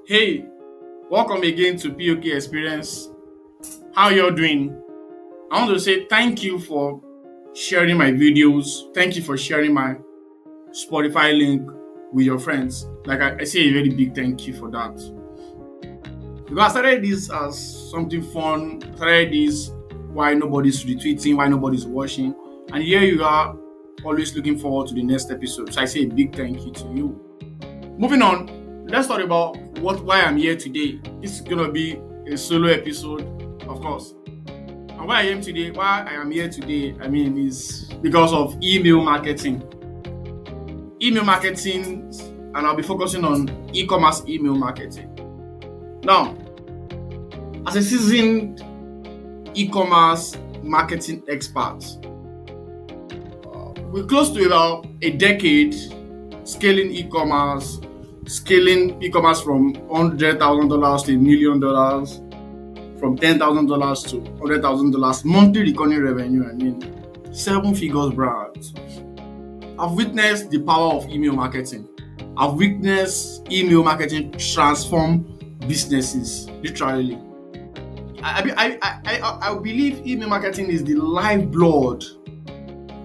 Hey, welcome again to POK Experience. How you're doing? I want to say thank you for sharing my videos. Thank you for sharing my Spotify link with your friends. I say a very big thank you for that. Because I started this as something fun. I started this why nobody's retweeting, why nobody's watching. And here you are, always looking forward to the next episode. So I say a big thank you to you. Moving on, let's talk about why I'm here today. This is gonna be a solo episode, of course. And why I am here today, is because of email marketing. Email marketing, and I'll be focusing on e-commerce email marketing. Now, as a seasoned e-commerce marketing expert, we're close to about a decade scaling e-commerce from $100,000 to $1 million, from $10,000 to $100,000 monthly recurring revenue. Seven figures brands. I've witnessed the power of email marketing. I've witnessed email marketing transform businesses, literally. I believe email marketing is the lifeblood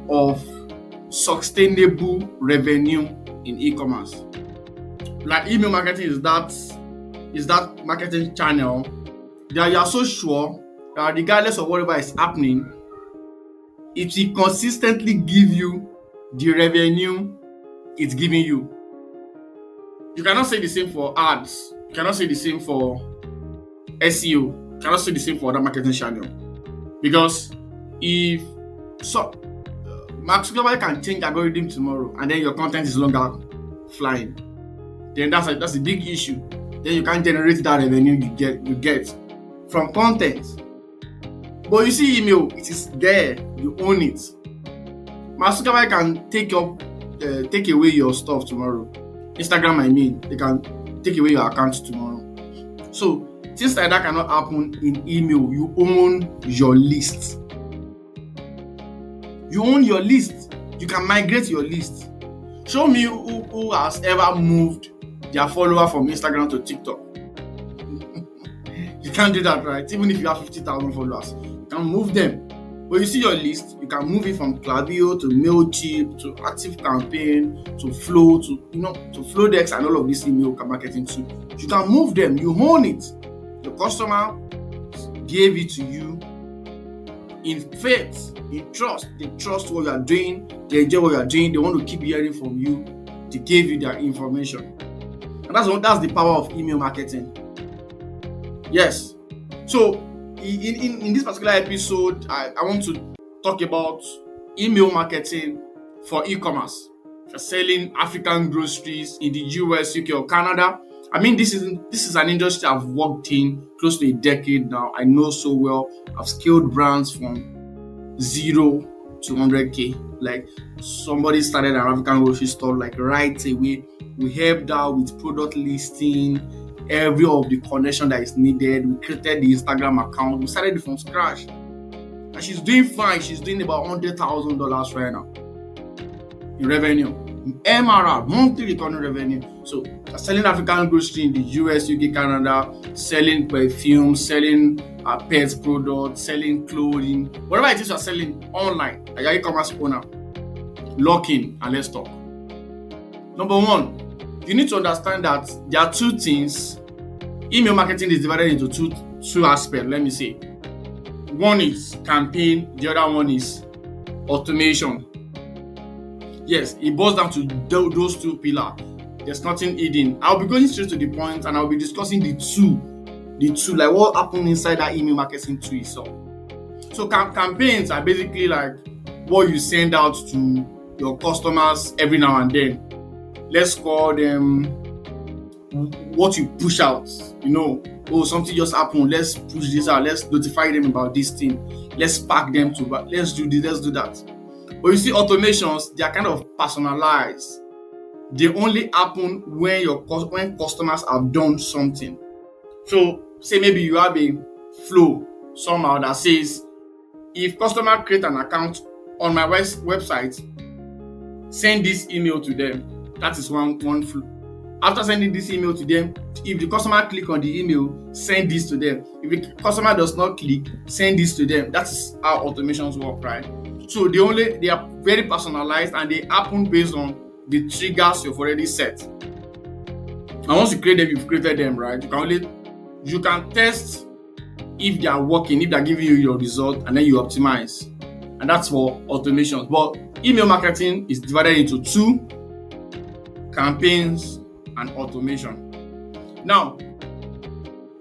of sustainable revenue in e-commerce. Like email marketing is that marketing channel that you are so sure that regardless of whatever is happening, it will consistently give you the revenue it's giving you. You cannot say the same for ads. You cannot say the same for SEO. You cannot say the same for other marketing channel. Because if Mark Zuckerberg can change algorithm tomorrow and then your content is longer flying, then that's a big issue. Then you can't generate that revenue you get from content. But you see email, it is there, you own it. Mark Zuckerberg can take away your stuff tomorrow. Instagram, they can take away your account tomorrow. So things like that cannot happen in email. You own your list. You own your list. You can migrate your list. Show me who has ever moved their follower from Instagram to TikTok. You can't do that, right? Even if you have 50,000 followers, you can move them. But you see your list, you can move it from Klaviyo to Mailchimp to ActiveCampaign to Flow to Flowdesk and all of these email marketing too. You can move them. You own it. The customer gave it to you in faith, in trust. They trust what you are doing. They enjoy what you are doing. They want to keep hearing from you. They gave you their information. And that's the power of email marketing. Yes. So in this particular episode, I want to talk about email marketing for e-commerce. For selling African groceries in the US, UK, or Canada. This is an industry I've worked in close to a decade now. I know so well. I've scaled brands from 0 to 100K. Like somebody started an African grocery store right away. We helped out with product listing, every of the connection that is needed. We created the Instagram account. We started it from scratch. And she's doing fine. She's doing about $100,000 right now in revenue. MRR, monthly recurring revenue. So selling African grocery in the US, UK, Canada, selling perfume, selling pet products, selling clothing, whatever it is you're selling online, like your e-commerce owner. Lock in and let's talk. Number one, you need to understand that there are two things. Email marketing is divided into two aspects, let me say. One is campaign, the other one is automation. Yes, it boils down to those two pillars. There's nothing hidden. I'll be going straight to the point and I'll be discussing the two, like what happened inside that email marketing tool itself. So campaigns are basically like what you send out to your customers every now and then. Let's call them what you push out. Something just happened. Let's push this out. Let's notify them about this thing. Let's pack them to. Let's do this. Let's do that. But you see, automations, they are kind of personalized. They only happen when customers have done something. So, say maybe you have a flow somehow that says, if customer create an account on my website, send this email to them. That is one flow. After sending this email to them, if the customer click on the email, send this to them. If the customer does not click, send this to them. That is how automations work, right? So they are very personalized and they happen based on the triggers you've already set. And once you create them, you've created them, right? You can test if they are working, if they are giving you your result, and then you optimize. And that's for automations. But email marketing is divided into two: campaigns and automation. Now,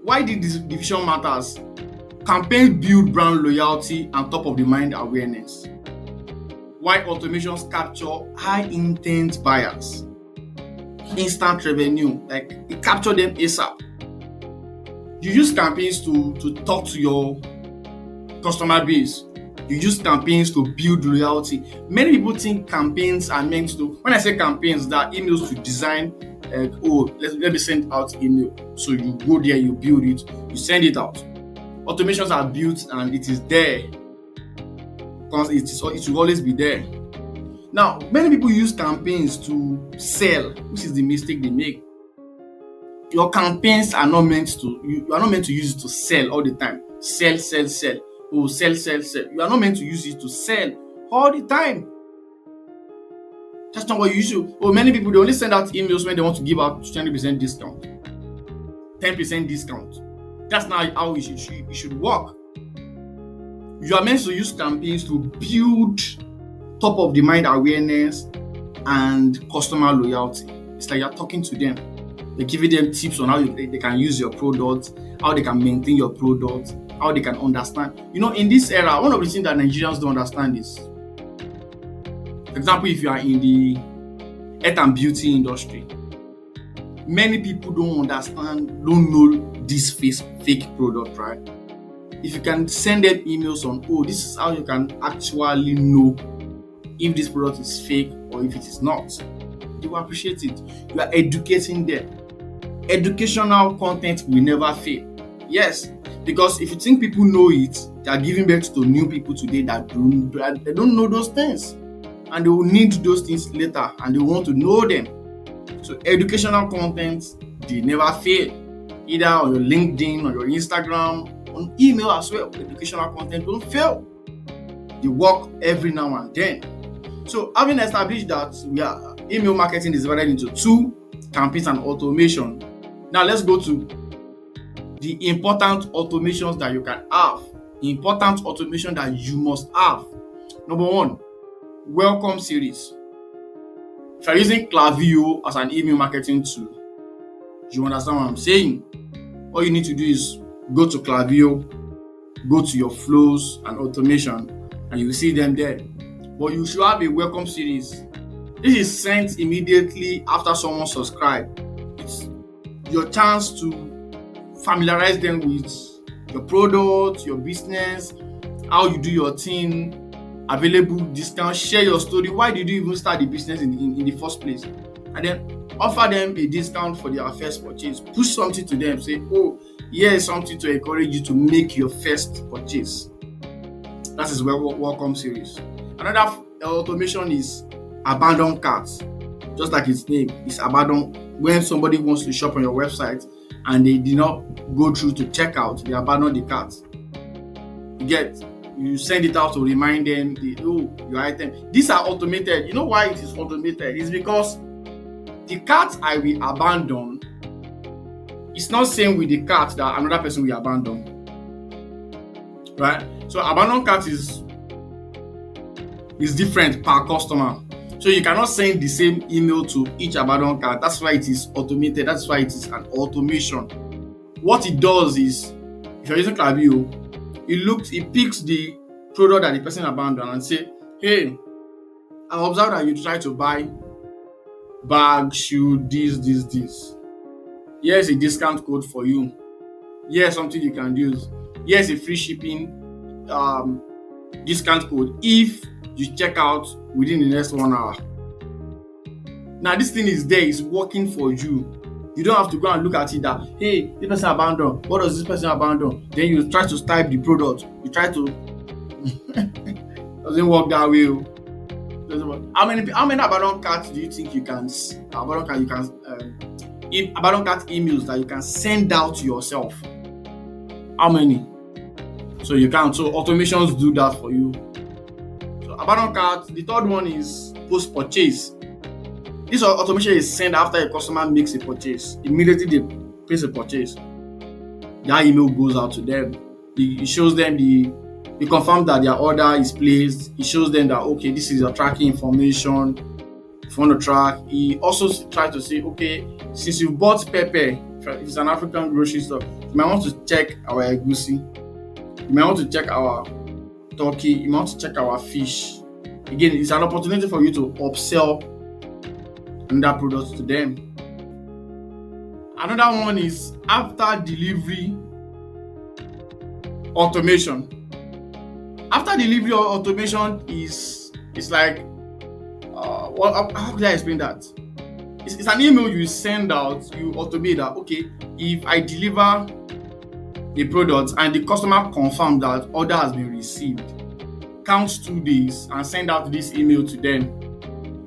why did this division matters? Campaigns build brand loyalty and top of the mind awareness, while automations capture high intent buyers, instant revenue, like it capture them ASAP. You use campaigns to talk to your customer base. You use campaigns to build loyalty. Many people think campaigns are meant to, when I say campaigns, that are emails to design, let me send out email. So you go there, you build it, you send it out. Automations are built and it is there because it will always be there. Now, many people use campaigns to sell, which is the mistake they make. Your campaigns are not meant to, you are not meant to use it to sell all the time. Sell. Oh, sell. You are not meant to use it to sell all the time. That's not what you should. Oh, many people, they only send out emails when they want to give out 20% discount, 10% discount. That's not how it should work. You are meant to use campaigns to build top of the mind awareness and customer loyalty. It's like you're talking to them. You're giving them tips on how they can use your product, how they can maintain your product, how they can understand. In this era, one of the things that Nigerians don't understand is, for example, if you are in the health and beauty industry, many people don't know this fake product, right? If you can send them emails on, this is how you can actually know if this product is fake or if it is not, they will appreciate it. You are educating them. Educational content will never fail. Yes, because if you think people know it, they are giving birth to new people today that they don't know those things, and they will need those things later, and they want to know them. So educational content, they never fail, either on your LinkedIn, on your Instagram, on email as well. Educational content don't fail. They work every now and then. So having established that email marketing is divided into two: campaigns and automation. Now let's go to the important automations that you can have. Important automation that you must have. Number one, welcome series. If you're using Klaviyo as an email marketing tool, you understand what I'm saying? All you need to do is go to Klaviyo, go to your flows and automation, and you will see them there. But you should have a welcome series. This is sent immediately after someone subscribes. It's your chance to familiarize them with your product, your business, how you do your thing, available discounts, share your story. Why did you even start the business in the first place? And then offer them a discount for their first purchase. Push something to them. Say, here's something to encourage you to make your first purchase. That is welcome series. Another automation is abandoned carts. Just like its name, it's abandoned. When somebody wants to shop on your website and they did not go through to check out, they abandon the cart. You send it out to remind them, your item. These are automated. You know why it is automated? It's because the cart I will abandon is not same with the cart that another person will abandon. Right? So abandoned cart is different per customer. So you cannot send the same email to each abandoned cart. That's why it is automated. That's why it is an automation. What it does is, if you're using Klaviyo, it picks the product that the person abandoned and say, hey, I observed that you try to buy bag, shoe, this. Here's a discount code for you. Here's something you can use. Here's a free shipping discount code if you check out within the next 1 hour. Now this thing is there, it's working for you. You don't have to go and look at it that, hey, this person abandoned. What does this person abandon? Then you try to type the product. You try to doesn't work that way. How many abandoned carts do you think you can abandon cart emails that you can send out to yourself. How many? So you can. So automations do that for you. So abandon cart. The third one is post purchase. This automation is sent after a customer makes a purchase. Immediately they place a purchase, that email goes out to them. It shows them it confirms that their order is placed. It shows them that, okay, this is your tracking information. If you want to track, he also tries to say, okay, since you bought pepper, if it's an African grocery store, you might want to check our egusi, you might want to check our turkey, you might want to check our fish. Again, it's an opportunity for you to upsell another product to them. Another one is after delivery automation. After delivery automation is like how can I explain that? It's an email you send out, you automate that, okay, if I deliver a product and the customer confirms that order has been received, count 2 days and send out this email to them.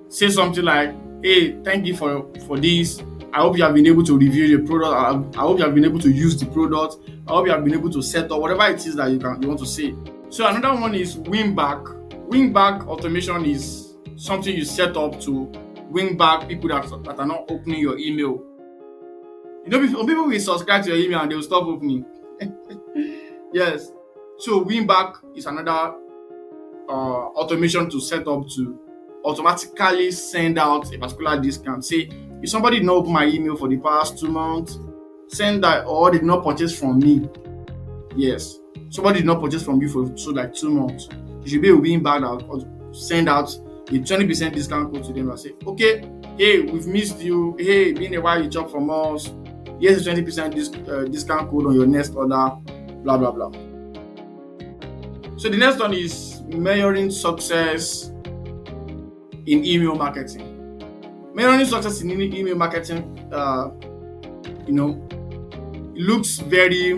Say something like, hey, thank you for this. I hope you have been able to review the product. I hope you have been able to use the product. I hope you have been able to set up whatever it is that you want to say. So another one is win back. Win back automation is something you set up to win back people that are not opening your email. You know, people will subscribe to your email and they will stop opening. Yes. So win back is another automation to set up to automatically send out a particular discount. Say, if somebody did not open my email for the past 2 months, send that, or did not purchase from me. Yes. Somebody did not purchase from you for like 2 months. You should be able to win back or send out a 20% discount code to them and say, okay, hey, we've missed you. Hey, been a while you shop from us. Here's a 20% discount code on your next order, blah, blah, blah. So the next one is measuring success in email marketing. Measuring success in email marketing, it looks very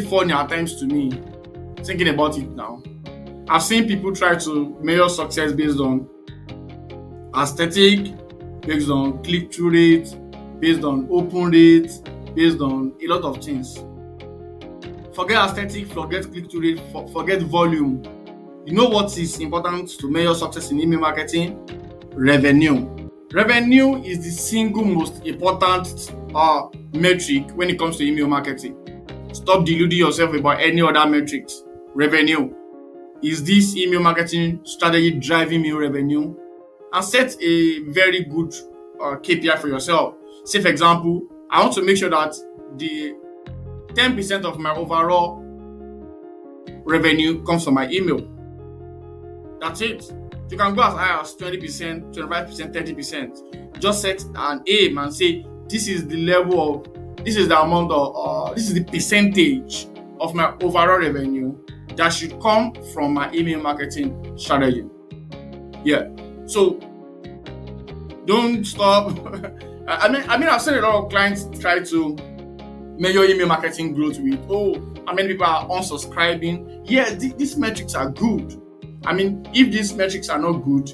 funny at times to me, thinking about it now. I've seen people try to measure success based on aesthetic, based on click-through rate, based on open rate, based on a lot of things. Forget aesthetic, forget click-through rate, forget volume. You know what is important to measure success in email marketing? Revenue. Revenue is the single most important metric when it comes to email marketing. Stop deluding yourself about any other metrics. Revenue. Is this email marketing strategy driving me revenue? And set a very good KPI for yourself. Say, for example, I want to make sure that the 10% of my overall revenue comes from my email. That's it. You can go as high as 20%, 25%, 30%. Just set an aim and say, this is the level of, this is the amount of, this is the percentage of my overall revenue that should come from my email marketing strategy. Yeah. So don't stop. I mean, I've seen a lot of clients try to measure email marketing growth with, how many people are unsubscribing. Yeah, these metrics are good. I mean, if these metrics are not good,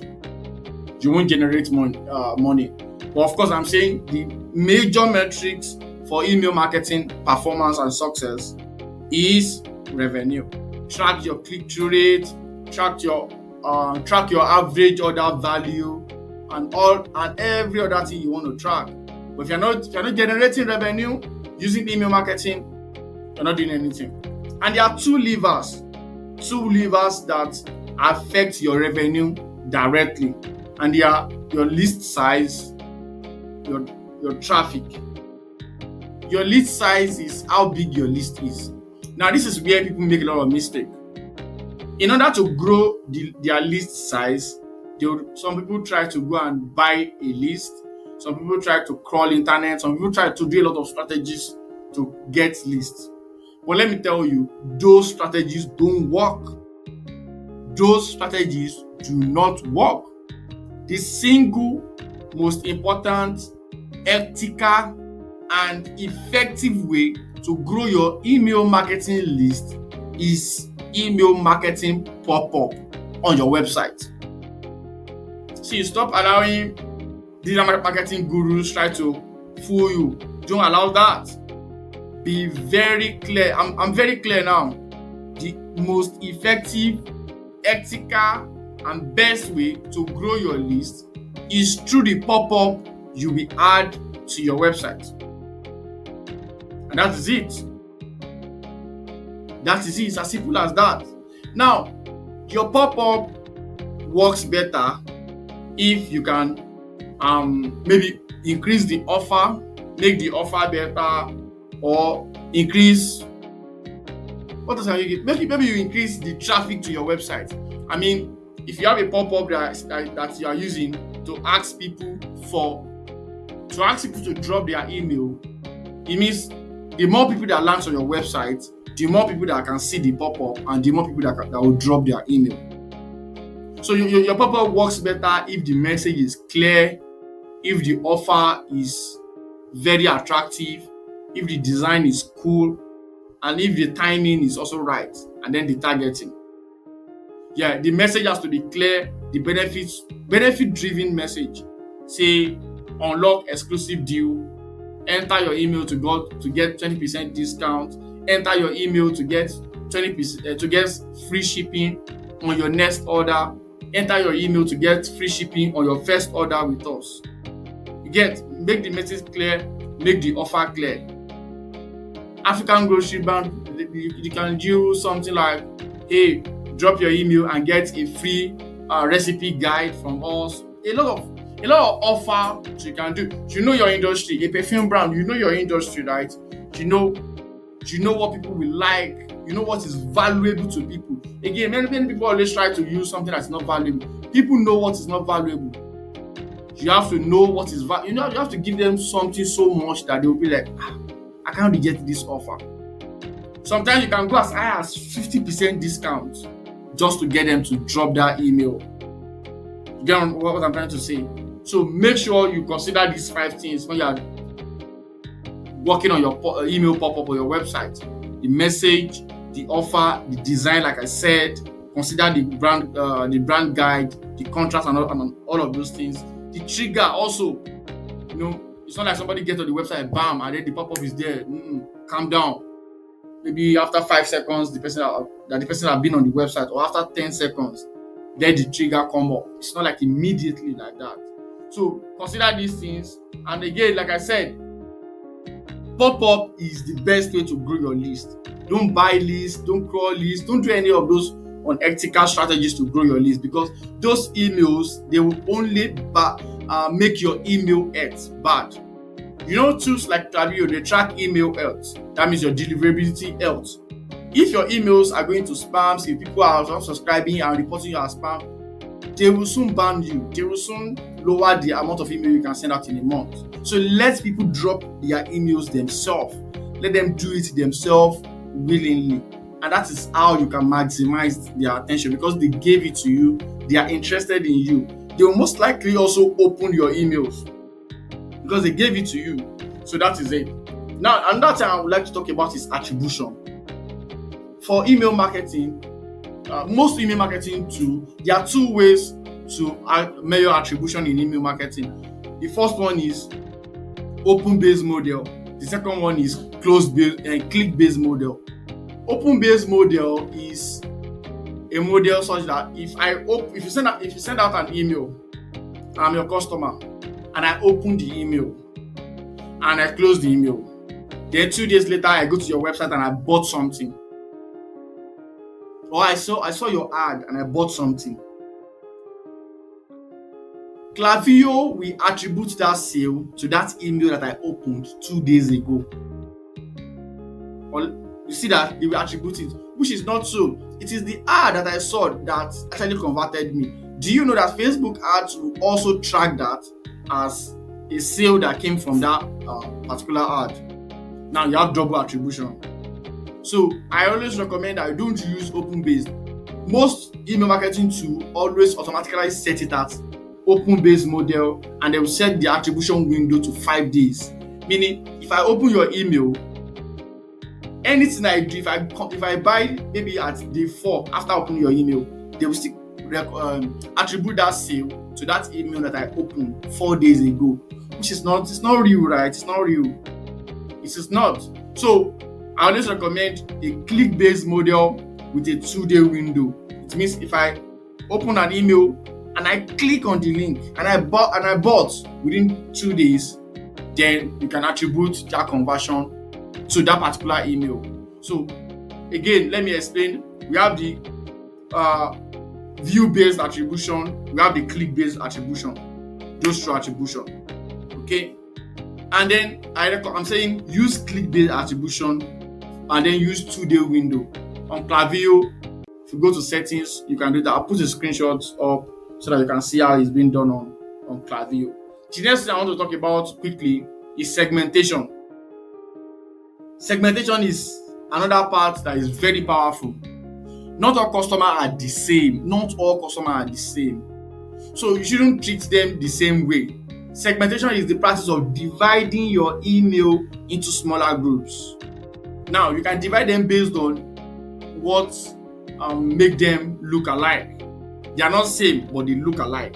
you won't generate money. But of course, I'm saying the major metrics for email marketing performance and success is revenue. Track your click-through rate, track your average order value, and every other thing you want to track. But if you're not generating revenue using email marketing, you're not doing anything. And there are two levers that affect your revenue directly, and they are your list size, your traffic. Your list size is how big your list is. Now, this is where people make a lot of mistakes. In order to grow their list size, some people try to go and buy a list. Some people try to crawl internet. Some people try to do a lot of strategies to get lists. But let me tell you, those strategies don't work. Those strategies do not work. The single most important, ethical, and effective way to grow your email marketing list is email marketing pop-up on your website. So you stop allowing digital marketing gurus try to fool you. Don't allow that. Be very clear. I'm very clear now. The most effective, ethical, and best way to grow your list is through the pop-up you will add to your website. And that is it. That is it. It's as simple as that. Now, your pop-up works better if you can maybe increase the offer, make the offer better, or increase what else can you get? Maybe you increase the traffic to your website. I mean, if you have a pop-up that you are using to ask people to drop their email, it means the more people that land on your website, the more people that can see the pop-up, and the more people that will drop their email. So your pop-up works better if the message is clear, if the offer is very attractive, if the design is cool, and if the timing is also right, and then the targeting. Yeah, the message has to be clear, the benefit-driven message. Say, unlock exclusive deal, enter your email to get 20% discount, enter your email to get 20% to get free shipping on your next order, enter your email to get free shipping on your first order with us. Make the message clear, make the offer clear. African grocery brand, you can do something like, hey, drop your email and get a free recipe guide from us. A lot of offer you can do. You know your industry. A perfume brand, you know your industry, right? You know what people will like. You know what is valuable to people. Again, many people always try to use something that's not valuable. People know what is not valuable. You have to know what is valuable. You have to give them something so much that they will be like, I can't reject this offer. Sometimes you can go as high as 50% discount just to get them to drop that email. You get what I'm trying to say? So make sure you consider these 5 things when you are working on your email pop-up or your website. The message, the offer, the design, like I said. Consider the brand guide, the contract, and all of those things. The trigger also. It's not like somebody gets on the website, bam, and then the pop-up is there. Calm down. Maybe after 5 seconds, the person has been on the website, or after 10 seconds, then the trigger come up. It's not like immediately like that. So consider these things. And again, like I said, pop-up is the best way to grow your list. Don't buy lists, don't crawl lists, don't do any of those unethical strategies to grow your list, because those emails, they will only make your email health bad. Tools like Klaviyo, they track email health. That means your deliverability health. If your emails are going to spams, if people are unsubscribing and reporting you as spam, they will soon ban you. They will soon lower the amount of email you can send out in a month. So let people drop their emails themselves. Let them do it themselves willingly. And that is how you can maximize their attention, because they gave it to you. They are interested in you. They will most likely also open your emails because they gave it to you. So that is it. Now, another thing I would like to talk about is attribution. For email marketing, most email marketing tools, there are 2 ways to measure attribution in email marketing. The first one is open-based model. The second one is click-based model. Open-based model is a model such that if you send out an email, I'm your customer, and I open the email and I close the email. Then 2 days later, I go to your website and I bought something. Or I saw your ad and I bought something. Klaviyo will attribute that sale to that email that I opened 2 days ago. Or you see that they will attribute it, which is not so. It is the ad that I saw that actually converted me. Do you know that Facebook ads will also track that as a sale that came from that particular ad? Now you have double attribution. So I always recommend that you don't use open-based. Most email marketing tools always automatically set it at open-based model, and they will set the attribution window to 5 days. Meaning, if I open your email, anything I do, if I buy maybe at day 4 after opening your email, they will still attribute that sale to that email that I opened 4 days ago, which is not, it's not real, right? It's not real. It is not. So I always recommend a click-based model with a 2-day window. It means if I open an email and I click on the link and I bought within 2 days, then you can attribute that conversion to that particular email. So again, let me explain. We have the view-based attribution, we have the click-based attribution, those two attribution. Okay, and then I'm saying use click-based attribution and then use 2-day window. On Klaviyo, if you go to settings, you can do that. I'll put the screenshots up so that you can see how it's being done on Klaviyo. The next thing I want to talk about quickly is segmentation. Segmentation is another part that is very powerful. Not all customers are the same. So you shouldn't treat them the same way. Segmentation is the practice of dividing your email into smaller groups. Now, you can divide them based on what make them look alike. They are not same, but they look alike.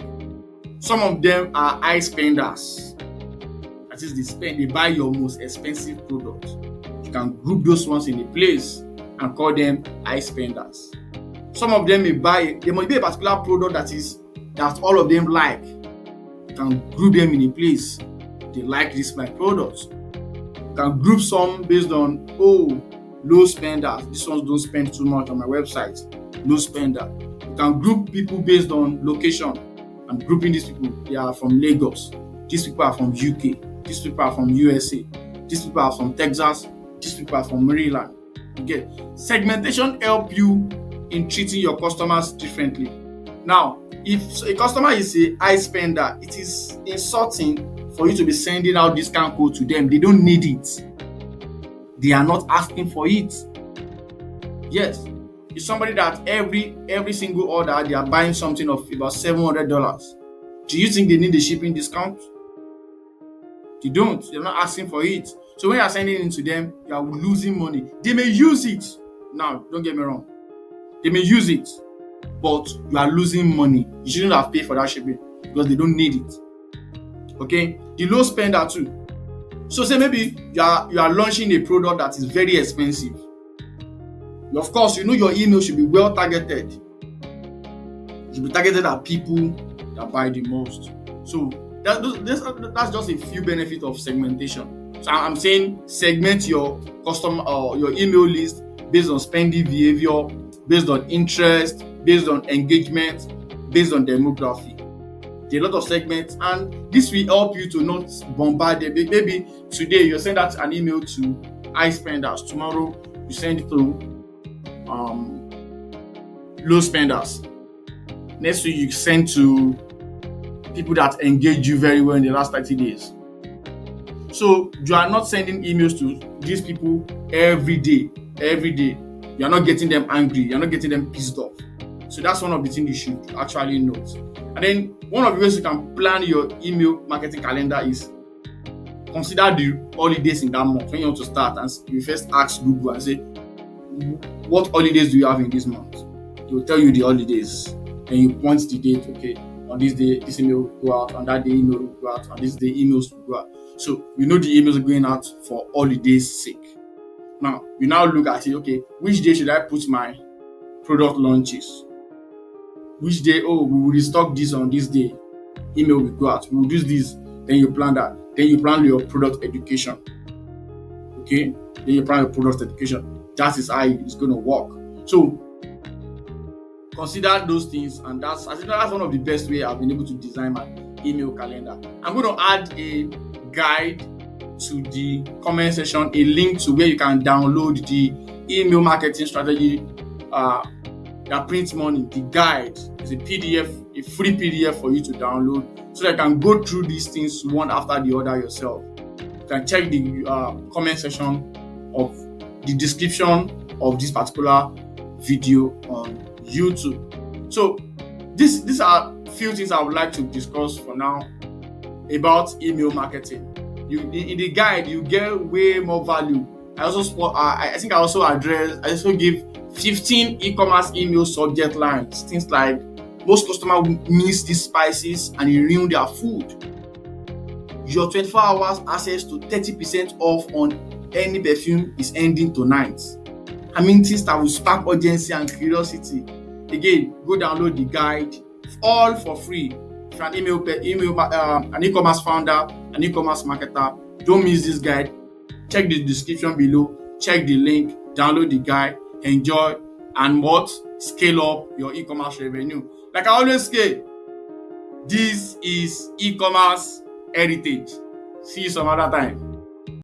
Some of them are high spenders. That is, they buy your most expensive product. You can group those ones in a place and call them high spenders. Some of them there might be a particular product that all of them like. You can group them in a place. They like this my product. You can group some based on low spenders. These ones don't spend too much on my website. Low spender. You can group people based on location. I'm grouping these people. They are from Lagos. These people are from UK. These people are from USA. These people are from Texas. These people are from Maryland. Okay. Segmentation help you in treating your customers differently. Now, if a customer is a high spender, it is insulting for you to be sending out discount code to them. They don't need it. They are not asking for it. Yes, it's somebody that every single order they are buying something of about $700. Do you think they need the shipping discount? They don't. They're not asking for it. So when you are sending it to them, you are losing money. They may use it. Now, don't get me wrong. They may use it, but you are losing money. You shouldn't have paid for that shipping because they don't need it. Okay? The low spender too. So say maybe you are launching a product that is very expensive. Of course, your email should be well targeted. It should be targeted at people that buy the most. So that's just a few benefits of segmentation. So I'm saying segment your customer or your email list based on spending behavior, based on interest, based on engagement, based on demography. There are a lot of segments, and this will help you to not bombard them. Maybe today you send out an email to high spenders. Tomorrow you send it to low spenders. Next week you send to people that engage you very well in the last 30 days. So you are not sending emails to these people every day. You are not getting them angry. You are not getting them pissed off. So that's one of the things you should actually note. And then one of the ways you can plan your email marketing calendar is consider the holidays in that month. When you want to start, and you first ask Google and say, what holidays do you have in this month? It will tell you the holidays. Then you point the date. Okay, on this day this email will go out. On that day email will go out. On this day emails will go out. So the emails are going out for holidays' sake. Now you look at it. Okay, which day should I put my product launches? Which day? We will restock this on this day. Email will go out. We will do this. Then you plan that. Then you plan your product education. Okay. Then you plan your product education. That is how it's going to work. So consider those things, and that's one of the best way I've been able to design my email calendar. I'm going to add a guide to the comment section, a link to where you can download the email marketing strategy that prints money. The guide is a PDF, a free PDF for you to download, so that you can go through these things one after the other yourself. You can check the comment section of the description of this particular video on YouTube. So these are few things I would like to discuss for now about email marketing. In the guide you get way more value. I also give 15 e-commerce email subject lines, things like Most customers will miss these spices and e ruin their food. Your 24 hours access to 30% off on any perfume is ending tonight. Amenities that will spark urgency and curiosity. Again, go download the guide, all for free. If you're an e-commerce founder, an e-commerce marketer, don't miss this guide. Check the description below, check the link, download the guide, enjoy, and what? Scale up your e-commerce revenue. Like I always say, this is e-commerce heritage. See you some other time.